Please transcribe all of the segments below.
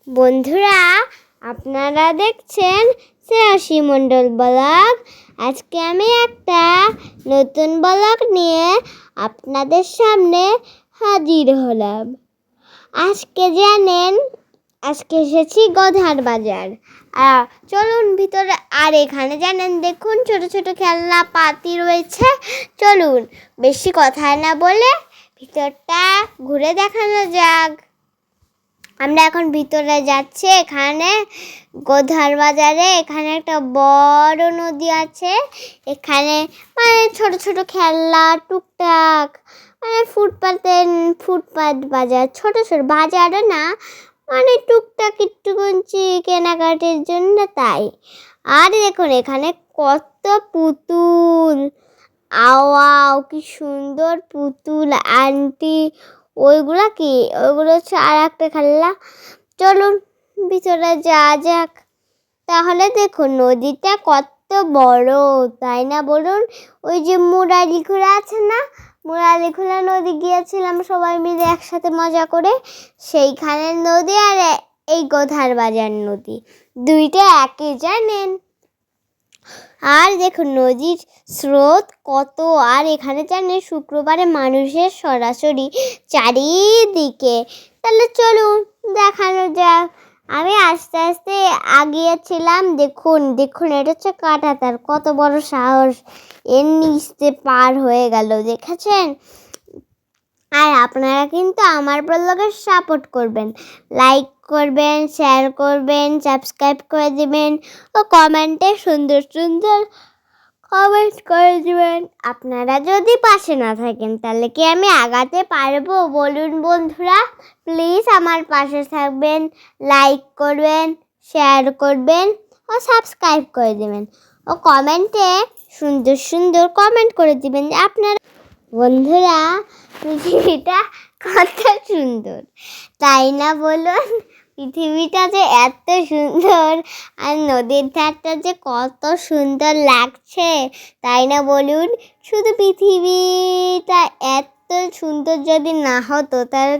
বন্ধুরা, আপনারা দেখছেন শ্রেয়াসী মণ্ডল ব্লগ। আজকে আমি একটা নতুন ব্লগ নিয়ে আপনাদের সামনে হাজির হলাম। আজকে এসেছি গধার বাজার। চলুন ভিতরে। আর এখানে জানেন, দেখুন ছোট ছোট খেলনা পাতি রয়েছে। চলুন বেশি কথা না বলে ভিতরটা ঘুরে দেখানো যাক। আমরা এখন ভিতরে যাচ্ছি। এখানে গধার বাজারে এখানে একটা বড় নদী আছে। এখানে ছোট ছোট খেলনা টুকটাক ফুটপাত বাজার, ছোট ছোট বাজারও না, টুকটাক একটু কেনাকাটির জন্য তাই। আর দেখুন এখানে কত পুতুল, আওয়াও কি সুন্দর পুতুল আন্টি। ওইগুলো হচ্ছে আর একটা খেলনা। চলুন ভিতরে যাওয়া যাক। তাহলে দেখুন নদীটা কত বড়, তাই না বলুন? ওই যে মুরালিখোলা আছে না, মুরালিখোলা নদী গিয়েছিলাম সবাই মিলে একসাথে মজা করে, সেইখানের নদী আর এই গধার বাজার নদী, দুইটা একই, জানেন। আর দেখুন নদীর স্রোত কত। আর এখানে জানেন শুক্রবারে মানুষের সরাসরি চারিদিকে। তাহলে চলুন দেখানো যাক। আমি আস্তে আস্তে আগিয়েছিলাম। দেখুন এটা হচ্ছে কাঁটাতার, কত বড় সাহস, এর নিচে পার হয়ে গেল, দেখেছেন? আর আপনারা কিন্তু আমার ব্লগে সাপোর্ট করবেন, লাইক করবেন, শেয়ার করবেন, সাবস্ক্রাইব করে দিবেন ও কমেন্টে সুন্দর সুন্দর কমেন্ট করে দিবেন। আপনারা যদি পাশে না থাকেন তাহলে কি আমি আগাতে পারবো বলুন? বন্ধুরা প্লিজ আমার পাশে থাকবেন, লাইক করবেন, শেয়ার করবেন ও সাবস্ক্রাইব করে দিবেন ও কমেন্টে সুন্দর সুন্দর কমেন্ট করে দিবেন। আপনারা বন্ধুরা, পৃথিবীটা কত সুন্দর, তাই না বলুন? পৃথিবীটা যে এত সুন্দর, আর নদীর ধারটা যে কত সুন্দর লাগছে, তাই না বলুন? শুধু পৃথিবীটা এত সুন্দর যদি না হতো তাহলে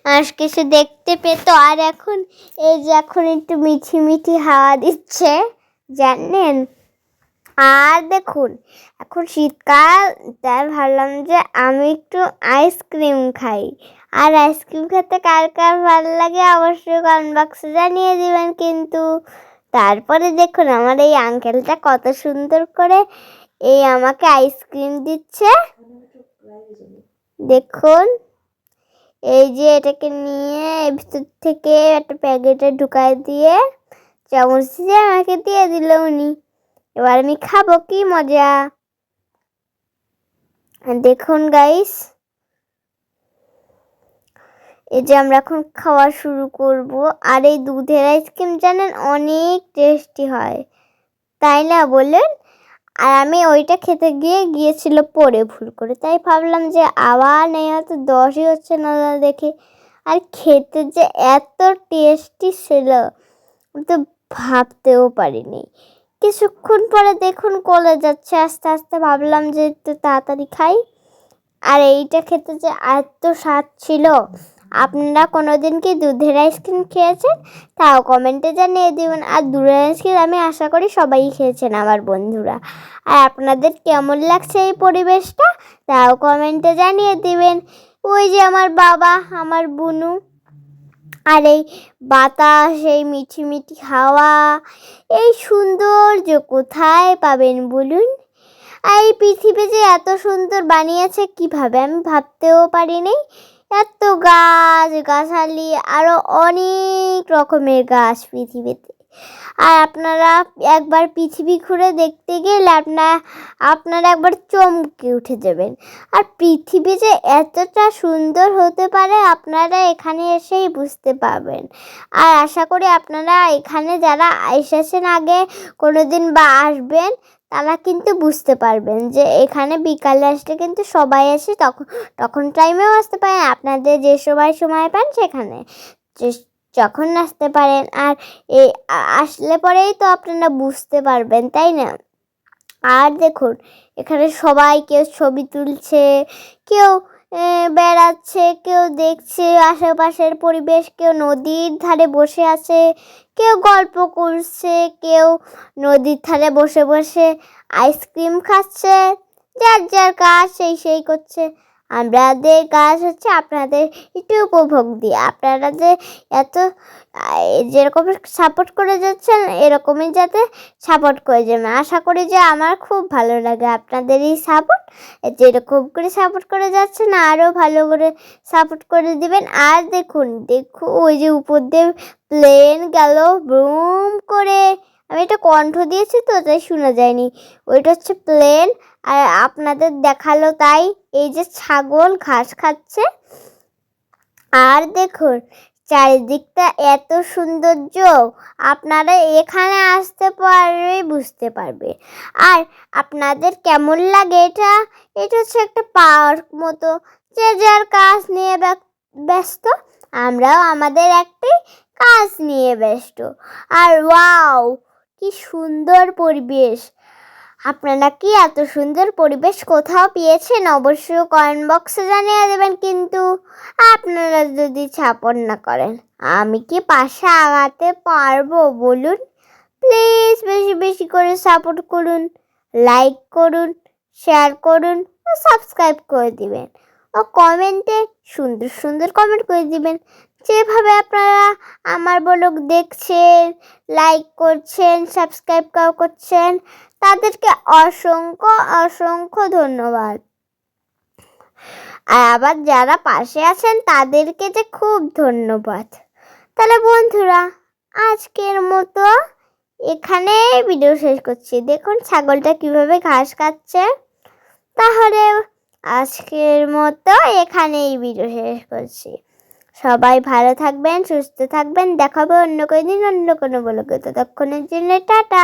মানুষকে সে দেখতে পেত। আর এখন এই যে এখন একটু মিঠি মিঠি হাওয়া দিচ্ছে, জানেন। আর দেখুন এখন শীতকাল, তাই ভাবলাম যে আমি একটু আইসক্রিম খাই। আর আইসক্রিম খেতে কার কার ভালো লাগে অবশ্যই কমেন্ট বক্সে জানিয়ে দিবেন কিন্তু। তারপরে দেখুন আমার এই আঙ্কেলটা কত সুন্দর করে আমাকে আইসক্রিম দিচ্ছে। দেখুন এই যে এটাকে নিয়ে ভিতর থেকে একটা প্যাকেটে ঢুকাই দিয়ে চামচ দিয়ে আমাকে দিয়ে দিল উনি। এবার আমি খাবো, কি মজা। দেখুন গাইস, এই যে আমরা এখন খাওয়া শুরু করব। আর এই দুধের আইসক্রিম জানেন অনেক টেস্টি হয়, তাই না বলেন? আর আমি ওইটা খেতে গিয়েছিল পরে ভুল করে, তাই ভাবলাম যে আবার নেই, হয়তো 10ই হচ্ছে না দেখে। আর খেতে যে এত টেস্টি ছিল তো ভাবতেও পারিনি। কিছুক্ষণ পরে দেখুন কলে যাচ্ছে আস্তে আস্তে। ভাবলাম যে একটু তাড়াতাড়ি খাই। আর এইটা খেতে যে এত স্বাদ ছিল। আপনারা কোনোদিন কি দুধের আইসক্রিম খেয়েছেন? তাও কমেন্টে জানিয়ে দিবেন। আর দুধের আইসক্রিম আমি আশা করি সবাই খেয়েছেন আমার বন্ধুরা। আর আপনাদের কেমন লাগছে এই পরিবেশটা তাও কমেন্টে জানিয়ে দিবেন। ওই যে আমার বাবা, আমার বুনু, আর এই বাতাস, এই মিঠি মিঠি হাওয়া, এই সৌন্দর্য কোথায় পাবেন বলুন? আর এই পৃথিবী যে এত সুন্দর বানিয়েছে কিভাবে আমি ভাবতেও পারিনি। এত গাছালি, আরো অনেক রকমের গাছ পৃথিবীতে। আর আপনারা একবার পৃথিবী ঘুরে দেখতে গেলে আপনারা একবার চমকে উঠে যাবেন। আর পৃথিবী যে এতটা সুন্দর হতে পারে আপনারা এখানে এসেই বুঝতে পারবেন। আর আশা করি আপনারা এখানে যারা এসেছেন আগে কোনোদিন বা আসবেন তারা কিন্তু বুঝতে পারবেন যে এখানে বিকালে আসলে কিন্তু সবাই আসে, তখন টাইমেও আসতে পারেন, আপনাদের যে সময় পান সেখানে যখন আসতে পারেন। আর এই আসলে পরেই তো আপনারা বুঝতে পারবেন, তাই না? আর দেখুন এখানে সবাই কেউ ছবি তুলছে, কেউ বেড়াচ্ছে, কেউ দেখছে আশেপাশের পরিবেশ, কেউ নদীর ধারে বসে আছে, কেউ গল্প করছে, কেউ নদীর ধারে বসে বসে আইসক্রিম খাচ্ছে। যার যার কাজ সেই করছে। আমাদের কাজ হচ্ছে আপনাদের একটু উপভোগ দিয়ে, আপনারা যে এত যেরকম সাপোর্ট করে যাচ্ছেন এরকমই যাতে সাপোর্ট করে যাবেন। আশা করি যে আমার খুব ভালো লাগে আপনাদের এই সাপোর্ট। যেরকম করে সাপোর্ট করে যাচ্ছেন আরও ভালো করে সাপোর্ট করে দিবেন। আর দেখুন ওই যে উপর দিয়ে প্লেন গেল ব্রুম করে। আমি এটা কণ্ঠ দিয়েছি তো তাই শোনা যায়নি। ওইটা হচ্ছে প্লেন, আর আপনাদের দেখালো তাই। এই যে ছাগল ঘাস খাচ্ছে, আর দেখুন চারিদিকটা এত সৌন্দর্য, আপনারা এখানে আসতে পারবে বুঝতে পারবে। আর আপনাদের কেমন লাগে এটা? এটা হচ্ছে একটা পার্ক মতো, যে যার কাজ নিয়ে ব্যস্ত। আমরাও আমাদের একটি কাজ নিয়ে ব্যস্ত। আর ওয়াও, কি সুন্দর পরিবেশ! আপনারা কি এত সুন্দর পরিবেশ কোথাও পেয়েছেন? অবশ্যই কমেন্ট বক্সে জানিয়ে দেবেন। কিন্তু আপনারা যদি সাপোর্ট না করেন আমি কি পাশে আগাতে পারবো বলুন? প্লিজ বেশি বেশি করে সাপোর্ট করুন, লাইক করুন, শেয়ার করুন ও সাবস্ক্রাইব করে দিবেন। ও কমেন্টে সুন্দর সুন্দর কমেন্ট করে দিবেন। যেভাবে আপনারা আমার ব্লগ দেখছেন, লাইক করছেন, সাবস্ক্রাইব করছেন, তাদেরকে অসংখ্য অসংখ্য ধন্যবাদ। আর আবার যারা পাশে আছেন তাদেরকে যে খুব ধন্যবাদ। তাহলে বন্ধুরা, আজকের মতো এখানে ভিডিও শেষ করছি। দেখুন ছাগলটা কিভাবে ঘাস খাচ্ছে। তাহলে আজকের মতো এখানেই ভিডিও শেষ করছি। সবাই ভালো থাকবেন, সুস্থ থাকবেন। দেখাবো অন্য কোনো দিন অন্য কোনো ব্লগে। ততক্ষণের জন্য টাটা।